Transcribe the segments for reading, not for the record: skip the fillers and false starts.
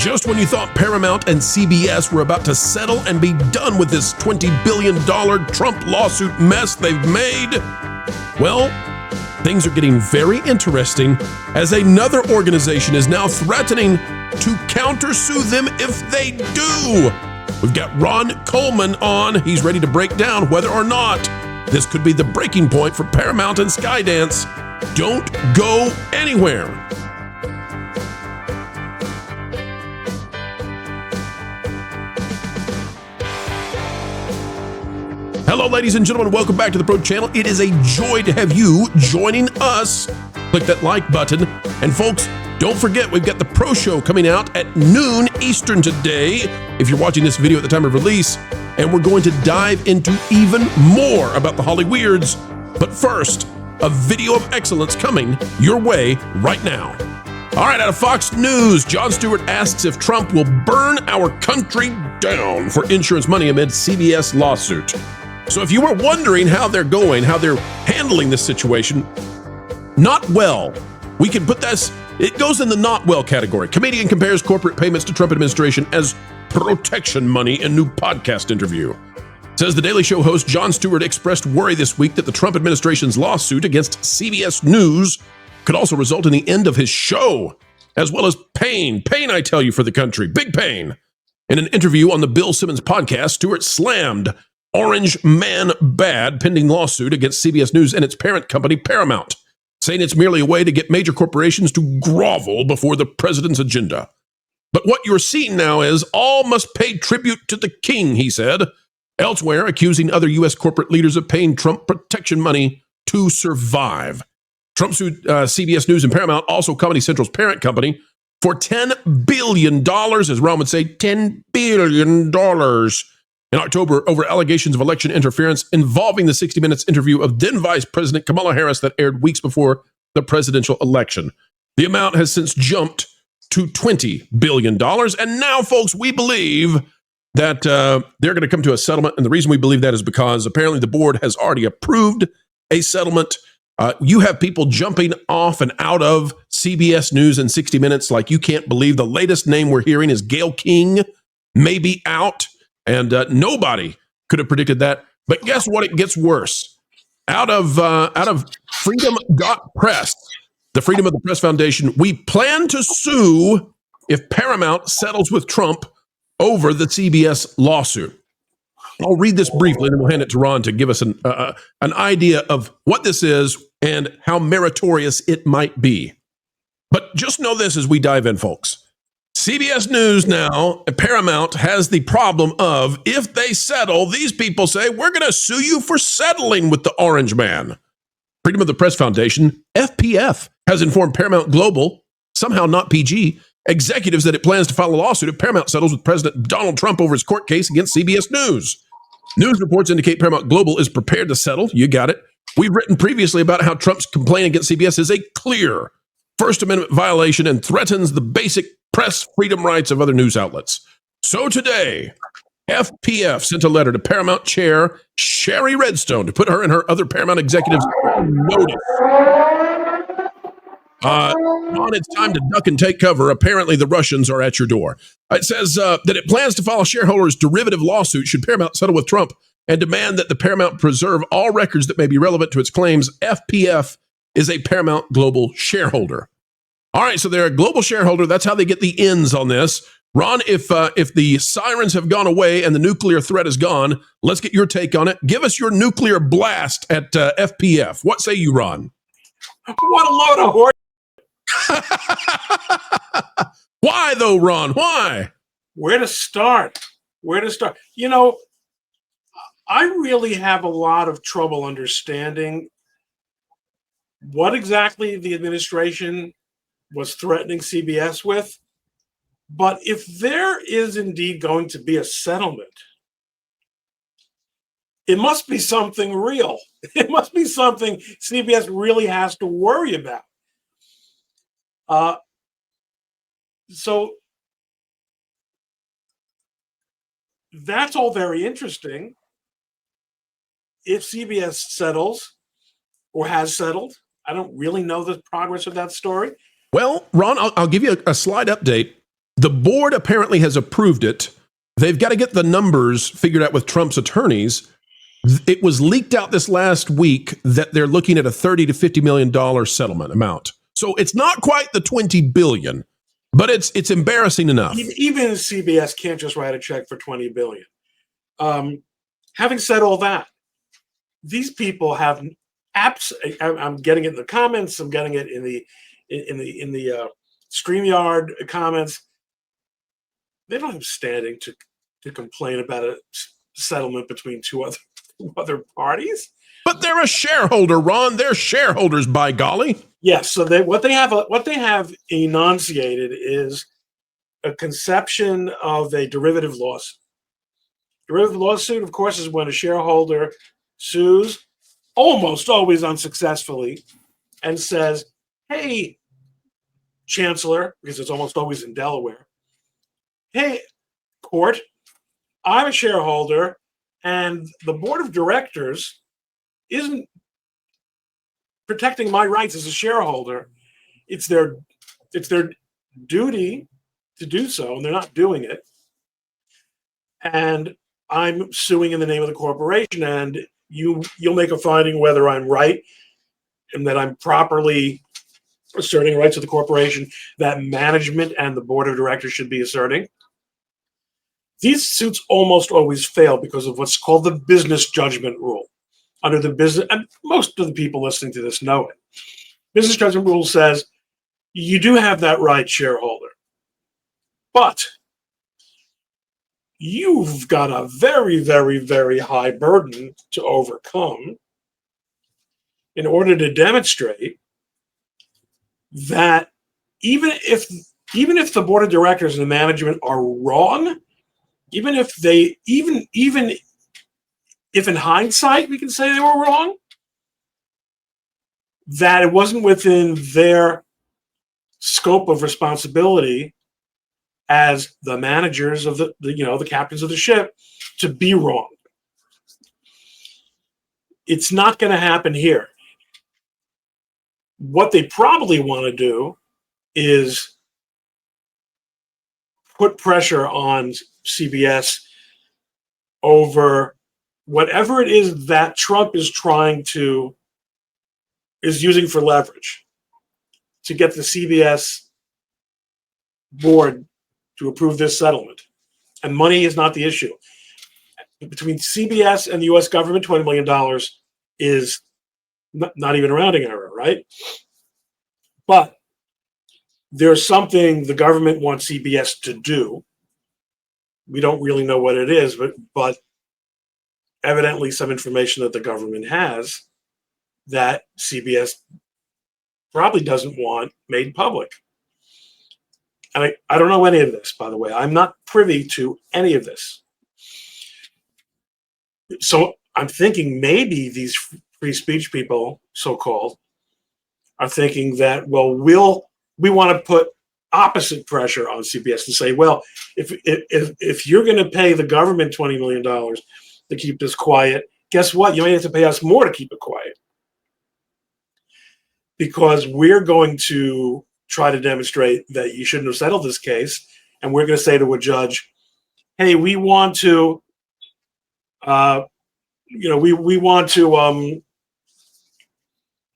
Just when you thought Paramount and CBS were about to settle and be done with this $20 billion Trump lawsuit mess they've made, well, things are getting very interesting as another organization is now threatening to countersue them if they do. We've got Ron Coleman on. He's ready to break down whether or not this could be the breaking point for Paramount and Skydance. Don't go anywhere. Hello, ladies and gentlemen. Welcome back to the Pro Channel. It is a joy to have you joining us. Click that like button. And folks, don't forget, we've got the Pro Show coming out at noon Eastern today, if you're watching this video at the time of release. And we're going to dive into even more about the Holly Weirds. But first, a video of excellence coming your way right now. All right, out of Fox News, Jon Stewart asks if Trump will burn our country down for insurance money amid CBS lawsuit. So if you were wondering how they're handling this situation, not well. We can put this, it goes in the not well category. Comedian compares corporate payments to Trump administration as protection money in new podcast interview. Says the Daily Show host Jon Stewart expressed worry this week that the Trump administration's lawsuit against CBS News could also result in the end of his show, as well as pain, I tell you, for the country, big pain. In an interview on the Bill Simmons podcast, Stewart slammed Orange Man bad pending lawsuit against CBS News and its parent company, Paramount, saying it's merely a way to get major corporations to grovel before the president's agenda. But what you're seeing now is all must pay tribute to the king, he said, elsewhere accusing other U.S. corporate leaders of paying Trump protection money to survive. Trump sued CBS News and Paramount, also Comedy Central's parent company, for $10 billion, as Ron would say, $10 billion. In October, over allegations of election interference involving the 60 Minutes interview of then Vice President Kamala Harris that aired weeks before the presidential election. The amount has since jumped to $20 billion. And now, folks, we believe that they're going to come to a settlement. And the reason we believe that is because apparently the board has already approved a settlement. You have people jumping off and out of CBS News and 60 Minutes like you can't believe. The latest name we're hearing is Gayle King may be out. And nobody could have predicted that. But guess what? It gets worse. Out of Freedom.Press, the Freedom of the Press Foundation, we plan to sue if Paramount settles with Trump over the CBS lawsuit. I'll read this briefly, and then we'll hand it to Ron to give us an idea of what this is and how meritorious it might be. But just know this as we dive in, folks. CBS News now, Paramount, has the problem of if they settle, these people say, we're going to sue you for settling with the Orange Man. Freedom of the Press Foundation, FPF, has informed Paramount Global, somehow not PG, executives that it plans to file a lawsuit if Paramount settles with President Donald Trump over his court case against CBS News. News reports indicate Paramount Global is prepared to settle. You got it. We've written previously about how Trump's complaint against CBS is a clear First Amendment violation and threatens the basic press freedom rights of other news outlets. So today, FPF sent a letter to Paramount Chair Sherry Redstone to put her and her other Paramount executives on notice. Ron, it's time to duck and take cover. Apparently, the Russians are at your door. It says that it plans to file a shareholders' derivative lawsuit should Paramount settle with Trump and demand that the Paramount preserve all records that may be relevant to its claims. FPF is a Paramount Global shareholder. All right, so they're a global shareholder. That's how they get the ends on this. Ron, if the sirens have gone away and the nuclear threat is gone, let's get your take on it. Give us your nuclear blast at FPF. What say you, Ron? What a load of horse. Why, though, Ron? Why? Where to start? You know, I really have a lot of trouble understanding what exactly the administration was threatening CBS with. But if there is indeed going to be a settlement, it must be something real. It must be something CBS really has to worry about. So that's all very interesting. If CBS settles or has settled, I don't really know the progress of that story. Well, Ron, I'll give you a slight update. The board apparently has approved it. They've got to get the numbers figured out with Trump's attorneys. It was leaked out this last week that they're looking at a $30 to $50 million settlement amount. So it's not quite the $20 billion, but it's embarrassing enough. Even CBS can't just write a check for $20 billion. Having said all that, these people have I'm getting it in the comments. I'm getting it in the StreamYard comments. They don't have standing to complain about a settlement between two other parties. But they're a shareholder, Ron. They're shareholders, by golly. Yes. So what they have enunciated is a conception of a derivative lawsuit. Derivative lawsuit, of course, is when a shareholder sues, almost always unsuccessfully, and says, "Hey, Chancellor," because it's almost always in Delaware. "Hey, court, I'm a shareholder, and the board of directors isn't protecting my rights as a shareholder. It's their duty to do so, and they're not doing it. And I'm suing in the name of the corporation, and you'll make a finding whether I'm right and that I'm properly asserting rights of the corporation that management and the board of directors should be asserting." These suits almost always fail because of what's called the business judgment rule. Under the business, and most of the people listening to this know it. Business judgment rule says you do have that right, shareholder, but you've got a very, very, very high burden to overcome in order to demonstrate that even if the board of directors and the management are wrong, even if in hindsight we can say they were wrong, that it wasn't within their scope of responsibility as the managers of the captains of the ship to be wrong. It's not going to happen here. What they probably want to do is put pressure on CBS over whatever it is that Trump is using for leverage to get the CBS board to approve this settlement. And money is not the issue. Between CBS and the U.S. government, $20 million is not even a rounding error, right? But there's something the government wants CBS to do. We don't really know what it is, but evidently some information that the government has that CBS probably doesn't want made public. And I don't know any of this, by the way. I'm not privy to any of this. So I'm thinking maybe these free speech people, so-called, are thinking that, well, we want to put opposite pressure on CBS and say, well, if you're going to pay the government $20 million to keep this quiet, guess what? You may have to pay us more to keep it quiet. Because we're going to try to demonstrate that you shouldn't have settled this case, and we're going to say to a judge, hey, we want to we want to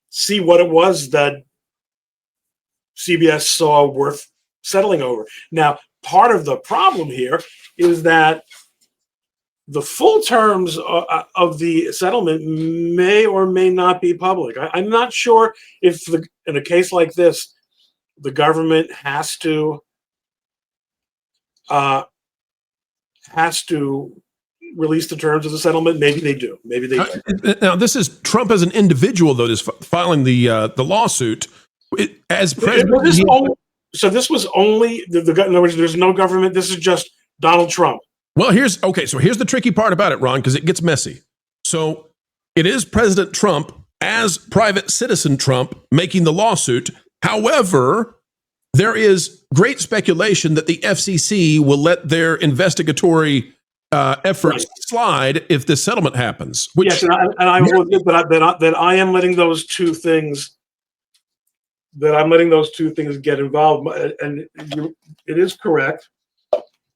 see what it was that CBS saw worth settling over. Now, part of the problem here is that the full terms of the settlement may or may not be public. I'm not sure if in a case like this, the government has to release the terms of the settlement. Maybe they do. Maybe they don't. Now, this is Trump as an individual, though, is filing the lawsuit. As president, so this was only in other words, there's no government. This is just Donald Trump. Well, here's the tricky part about it, Ron, because it gets messy. So it is President Trump as private citizen Trump making the lawsuit. However, there is great speculation that the FCC will let their investigatory efforts slide if this settlement happens. Which, yes, and I will admit that I am letting those two things that I'm letting those two things get involved. And it is correct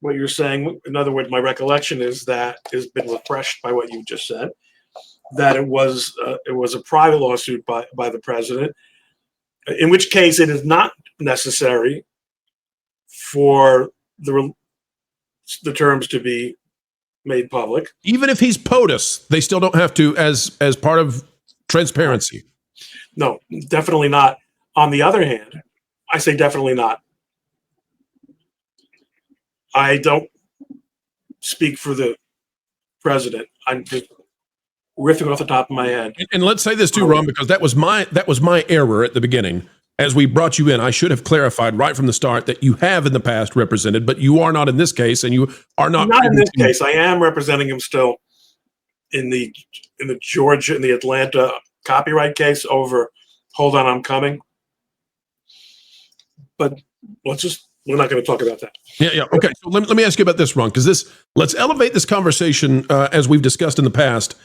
what you're saying. In other words, my recollection is that has been refreshed by what you just said, that it was a private lawsuit by the president, in which case it is not necessary for the terms to be made public. Even if he's POTUS, they still don't have to as part of transparency. No, definitely not. On the other hand, I say definitely not. I don't speak for the president. I'm just riffing off the top of my head. And let's say this too, Ron, because that was my error at the beginning. As we brought you in, I should have clarified right from the start that you have in the past represented, but you are not in this case, and you are not. Not in this case. I am representing him still in the Georgia, in the Atlanta copyright case over Hold On, I'm Coming. But we're not going to talk about that. Yeah. Okay. So let me ask you about this, Ron, because let's elevate this conversation as we've discussed in the past.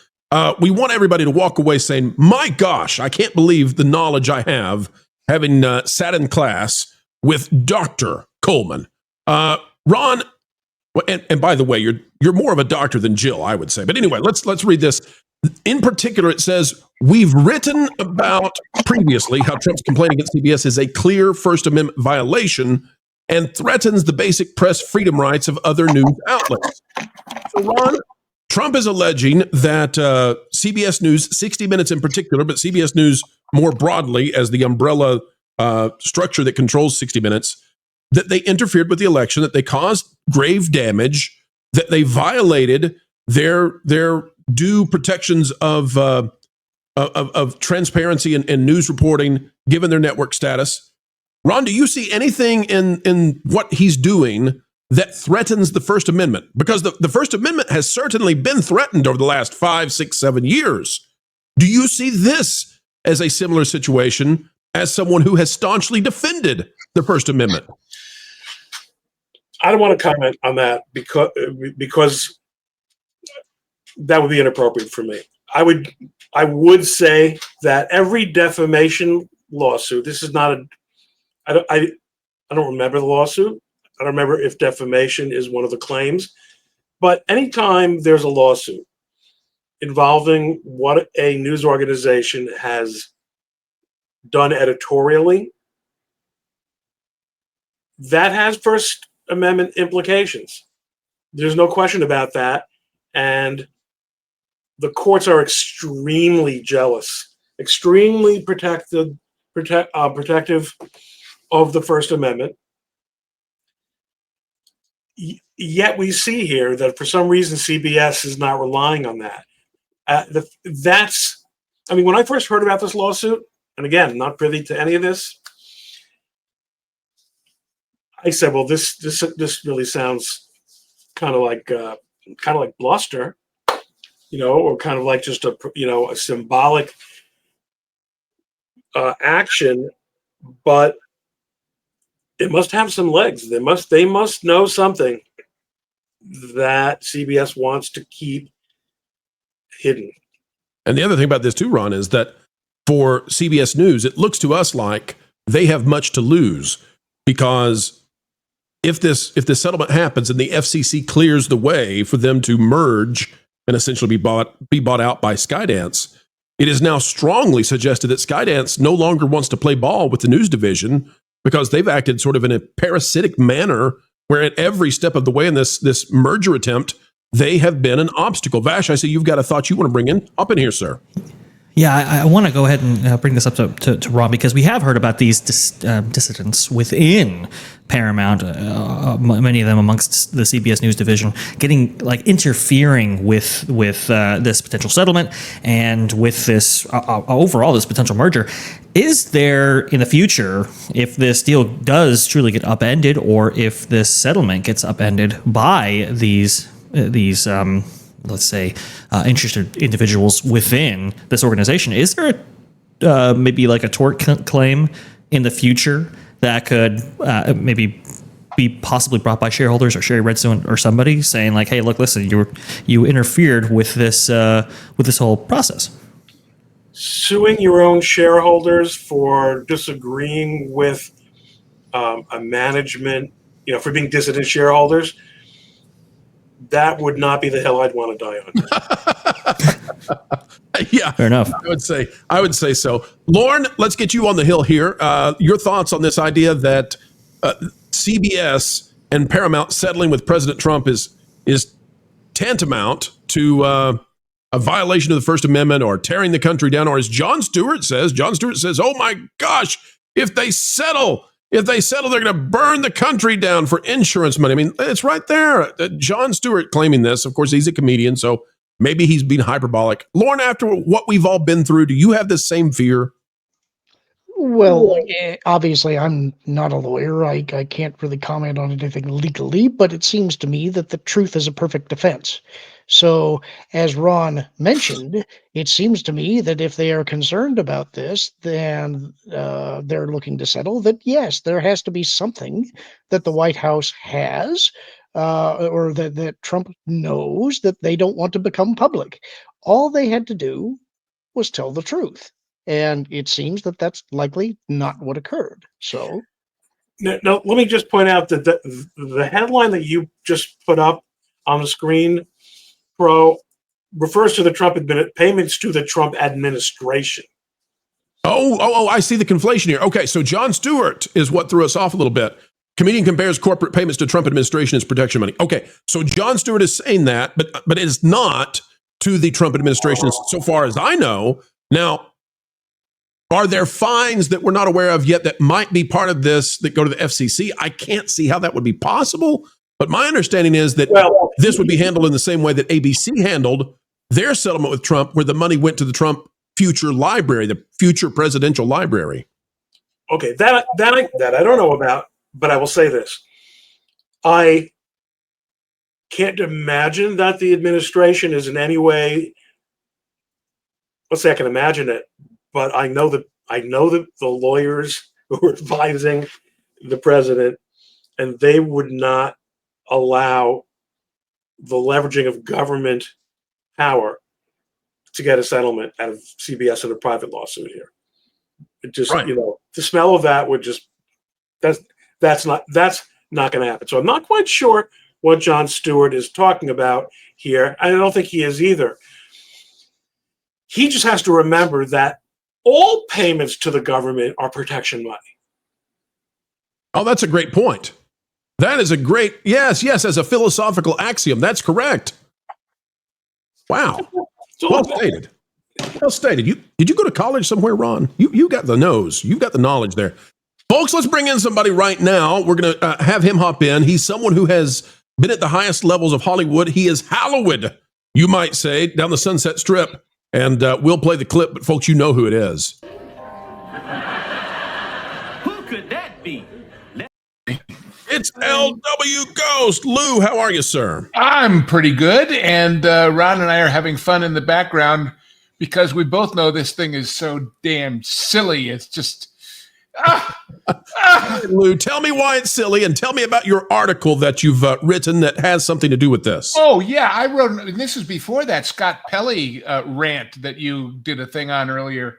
We want everybody to walk away saying, my gosh, I can't believe the knowledge I have having sat in class with Dr. Coleman. Ron, and by the way, you're more of a doctor than Jill, I would say. But anyway, let's read this. In particular, it says, we've written about previously how Trump's complaint against CBS is a clear First Amendment violation and threatens the basic press freedom rights of other news outlets. So, Ron, Trump is alleging that CBS News, 60 Minutes in particular, but CBS News more broadly as the umbrella structure that controls 60 Minutes, that they interfered with the election, that they caused grave damage, that they violated their due protections of transparency and news reporting, given their network status. Ron, do you see anything in what he's doing that threatens the First Amendment? Because the First Amendment has certainly been threatened over the last 5, 6, 7 years. Do you see this as a similar situation as someone who has staunchly defended the First Amendment? I don't want to comment on that because that would be inappropriate for me. I would say that every defamation lawsuit, this is not I don't remember the lawsuit. I don't remember if defamation is one of the claims, but anytime there's a lawsuit involving what a news organization has done editorially, that has First Amendment implications. There's no question about that. And the courts are extremely jealous, extremely protective of the First Amendment. Yet we see here that for some reason CBS is not relying on that. When I first heard about this lawsuit, and again, not privy to any of this, I said, well, this really sounds kind of like bluster, or kind of like just a symbolic action, but it must have some legs. They must know something that CBS wants to keep hidden. And the other thing about this too, Ron, is that for CBS News, it looks to us like they have much to lose, because if this settlement happens and the FCC clears the way for them to merge and essentially be bought out by Skydance, it is now strongly suggested that Skydance no longer wants to play ball with the news division, because they've acted sort of in a parasitic manner where at every step of the way in this merger attempt, they have been an obstacle. Vash, I see you've got a thought you want to bring in. Up in here, sir. Yeah, I want to go ahead and bring this up to Ron, because we have heard about these dissidents within Paramount, many of them amongst the CBS News division, interfering with this potential settlement and with this overall this potential merger. Is there in the future, if this deal does truly get upended, or if this settlement gets upended by these let's say, interested individuals within this organization, is there maybe like a tort claim in the future that could maybe be possibly brought by shareholders or Sherry Redstone or somebody saying like, hey, look, listen, you interfered with this whole process? suing your own shareholders for disagreeing with a management, for being dissident shareholders, that would not be the hill I'd want to die on. Yeah, Fair enough. I would say so. Lauren, let's get you on the hill here. Your thoughts on this idea that CBS and Paramount settling with President Trump is tantamount to a violation of the First Amendment or tearing the country down, or as Jon Stewart says, oh my gosh, if they settle, they're going to burn the country down for insurance money. I mean, it's right there. Jon Stewart claiming this. Of course, he's a comedian, so maybe he's being hyperbolic. Lauren, after what we've all been through, do you have the same fear? Well, obviously, I'm not a lawyer. I can't really comment on anything legally, but it seems to me that the truth is a perfect defense. So, as Ron mentioned, it seems to me that if they are concerned about this, then they're looking to settle that, yes, there has to be something that the White House has or that Trump knows that they don't want to become public. All they had to do was tell the truth. And it seems that that's likely not what occurred. So, now let me just point out that the headline that you just put up on the screen, Pro, refers to the Trump payments to the Trump administration. Oh, I see the conflation here. Okay, so Jon Stewart is what threw us off a little bit. Comedian compares corporate payments to Trump administration as protection money. Okay, so Jon Stewart is saying that, but it is not to the Trump administration so far as I know. Now, are there fines that we're not aware of yet that might be part of this that go to the FCC? I can't see how that would be possible. But my understanding is that this would be handled in the same way that ABC handled their settlement with Trump, where the money went to the Trump future library, the future presidential library. Okay, that I don't know about, but I will say this. I can't imagine that the administration is in any way, let's say I can imagine it, but I know that the lawyers who are advising the president, and they would not allow the leveraging of government power to get a settlement out of CBS in a private lawsuit here. It just, right. The smell of that would just, that's not going to happen. So I'm not quite sure what Jon Stewart is talking about here. I don't think he is either. He just has to remember that all payments to the government are protection money. Oh, that's a great point. That is a great, yes, as a philosophical axiom. That's correct. Wow. Well stated. Well stated. Did you go to college somewhere, Ron? You got the nose. You've got the knowledge there. Folks, let's bring in somebody right now. We're going to have him hop in. He's someone who has been at the highest levels of Hollywood. He is Hollywood, you might say, down the Sunset Strip. And we'll play the clip, but folks, you know who it is. Who could that be? It's LW Ghost. Lou, how are you, sir? I'm pretty good, and Ron and I are having fun in the background because we both know this thing is so damn silly. It's just... Lou, tell me why it's silly, and tell me about your article that you've written that has something to do with this. Oh, yeah, I wrote, and this is before that Scott Pelley rant that you did a thing on earlier.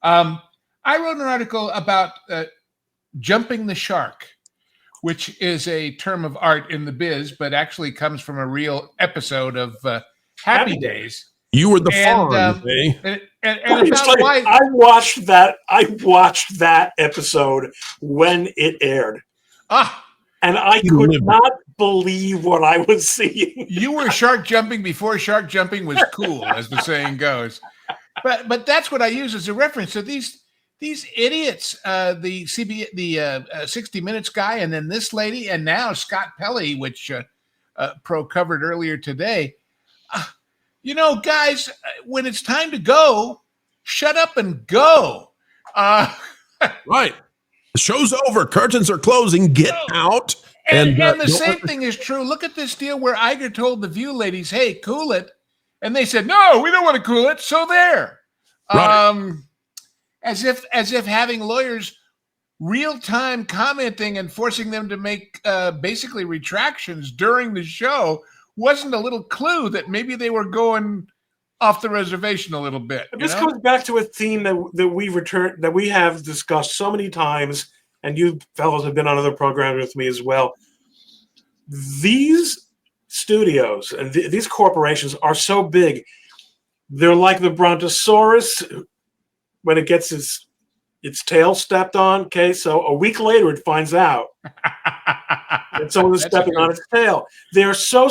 I wrote an article about jumping the shark, which is a term of art in the biz, but actually comes from a real episode of Happy Days. You were the farm, eh? And about why I watched that episode when it aired. And I could not believe what I was seeing. You were shark jumping before shark jumping was cool, as the saying goes. But that's what I use as a reference. So these idiots, the 60 Minutes guy, and then this lady, and now Scott Pelley, which Pro covered earlier today. Guys, when it's time to go, shut up and go. Right. The show's over. Curtains are closing. Get out. And the same thing is true. Look at this deal where Iger told the View ladies, hey, cool it. And they said, no, we don't want to cool it. So there. Right. As if having lawyers real-time commenting and forcing them to make basically retractions during the show wasn't a little clue that maybe they were going off the reservation a little bit. This goes back to a theme that we have discussed so many times, and you fellows have been on other programs with me as well. These studios and these corporations are so big. They're like the brontosaurus when it gets its tail stepped on. Okay, so a week later it finds out that someone is stepping on its tail. They're so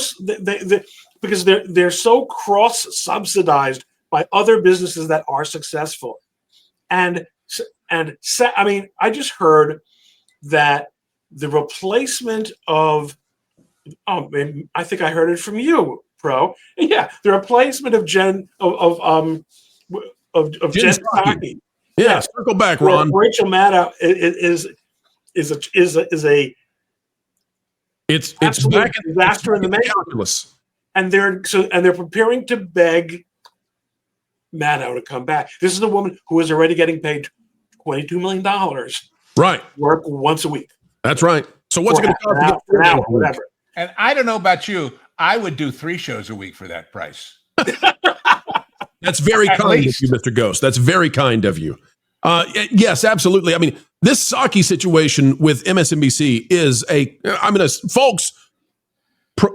because they're so cross-subsidized by other businesses that are successful. And I mean, I just heard that the replacement of I think I heard it from you, Pro. Yeah, the replacement of Jen Psaki. Yeah, circle back, Ron. Rachel Maddow is a it's back disaster in the making. Calculus. And they're preparing to beg Maddow to come back. This is a woman who is already getting paid $22 million. Right. Work once a week. That's right. So what's it going to cost to get an hour, whatever? And I don't know about you. I would do 3 shows a week for that price. That's very kind of you, Mr. Ghost. That's very kind of you. Yes, absolutely. I mean, this Psaki situation with MSNBC is folks,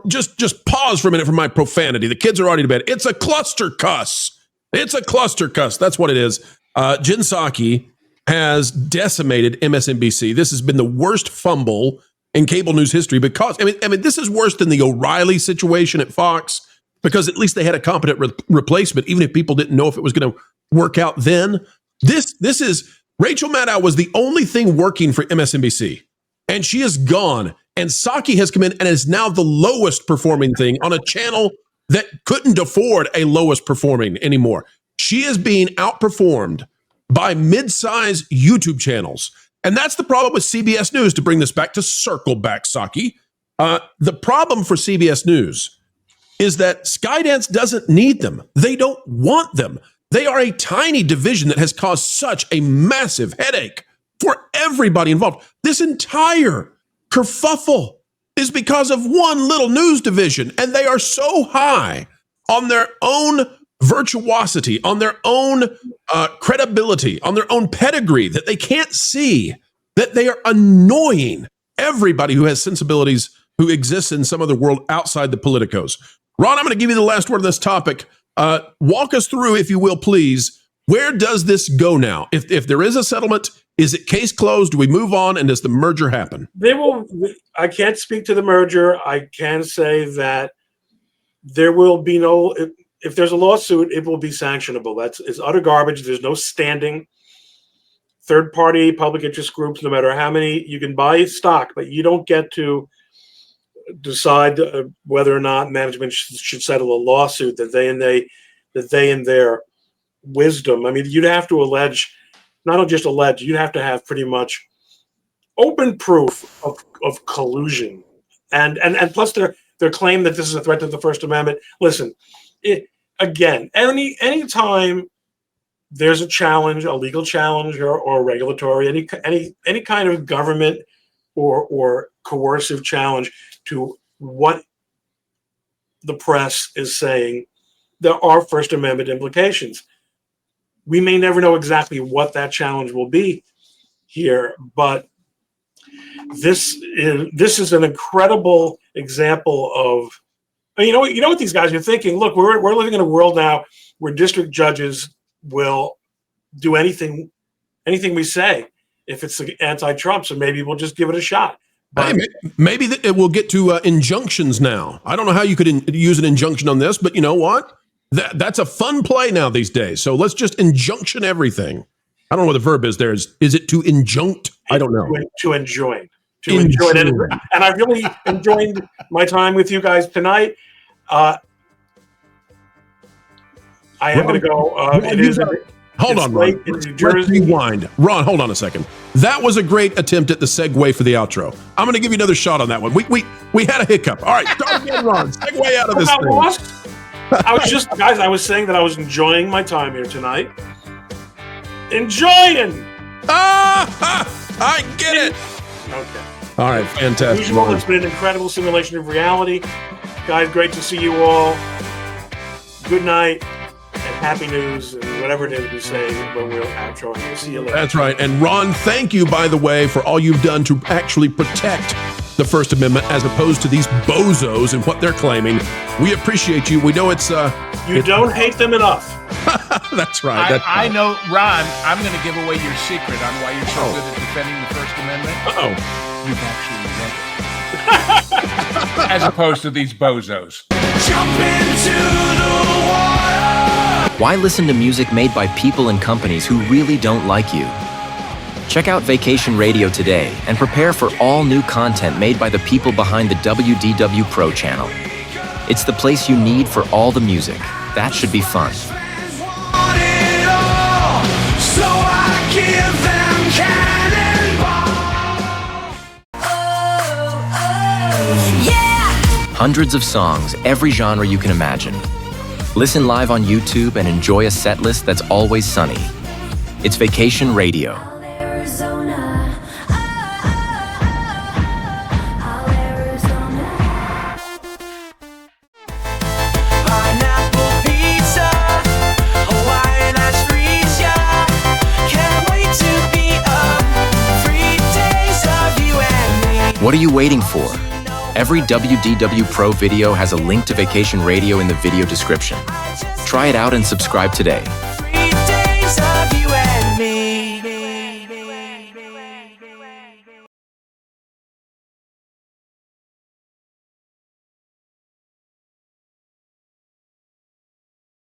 just pause for a minute for my profanity. The kids are already to bed. It's a cluster cuss. It's a cluster cuss. That's what it is. Jen Psaki has decimated MSNBC. This has been the worst fumble in cable news history because, I mean, this is worse than the O'Reilly situation at Fox because at least they had a competent replacement, even if people didn't know if it was going to work out then. This is, Rachel Maddow was the only thing working for MSNBC, and she is gone. And Psaki has come in and is now the lowest performing thing on a channel that couldn't afford a lowest performing anymore. She is being outperformed by mid-size YouTube channels. And that's the problem with CBS News, to bring this back to circle back, Psaki. The problem for CBS News is that Skydance doesn't need them. They don't want them. They are a tiny division that has caused such a massive headache for everybody involved. This entire kerfuffle is because of one little news division, and they are so high on their own virtuosity, on their own credibility, on their own pedigree, that they can't see that they are annoying everybody who has sensibilities, who exists in some other world outside the politicos. Ron, I'm going to give you the last word on this topic. Walk us through, if you will, please. Where does this go now? If there is a settlement, is it case closed? Do we move on? And does the merger happen? I can't speak to the merger. I can say that there will be no, if there's a lawsuit, it will be sanctionable. It's utter garbage. There's no standing. Third-party public interest groups, no matter how many, you can buy stock, but you don't get to decide whether or not management should settle a lawsuit that they in their wisdom. I mean, you'd have to allege, not just allege, you'd have to have pretty much open proof of collusion, and plus their claim that this is a threat to the First Amendment. Listen, any time there's a challenge, a legal challenge or regulatory, any kind of government or coercive challenge to what the press is saying, there are First Amendment implications. We may never know exactly what that challenge will be here, but this is an incredible example of, you know what these guys are thinking. Look, we're living in a world now where district judges will do anything we say if it's anti-Trump. So maybe we'll just give it a shot. But maybe it will get to injunctions now. I don't know how you could use an injunction on this, but you know what? That's a fun play now these days. So let's just injunction everything. I don't know what the verb is there. Is it to injunct? I don't know. To enjoin. And I really enjoyed my time with you guys tonight. I am going to go. Hold on, Ron. Let's rewind. Ron, hold on a second. That was a great attempt at the segue for the outro. I'm going to give you another shot on that one. We had a hiccup. All right, start again, Ron. Segue out of this thing. I was saying that I was enjoying my time here tonight. Enjoying! I get it! Okay. All right, fantastic. Usual, it's been an incredible simulation of reality. Guys, great to see you all. Good night. happy news and whatever it is we say when we're outro. We'll see you later. That's right. And Ron, thank you, by the way, for all you've done to actually protect the First Amendment as opposed to these bozos and what they're claiming. We appreciate you. We know it's... You don't hate them enough. That's right. I know, Ron, I'm going to give away your secret on why you're so good at defending the First Amendment. Uh-oh. You've actually read it. As opposed to these bozos. Jump into the water. Why listen to music made by people and companies who really don't like you? Check out Vacation Radio today and prepare for all new content made by the people behind the WDW Pro Channel. It's the place you need for all the music. That should be fun. So I give them cannonball. Yeah. Hundreds of songs, every genre you can imagine. Listen live on YouTube and enjoy a set list that's always sunny. It's Vacation Radio. Arizona. Pineapple pizza, Hawaiian ice freeze, yeah. Can't wait to be up. 3 days of you and me. What are you waiting for? Every WDW Pro video has a link to Vacation Radio in the video description. Try it out and subscribe today.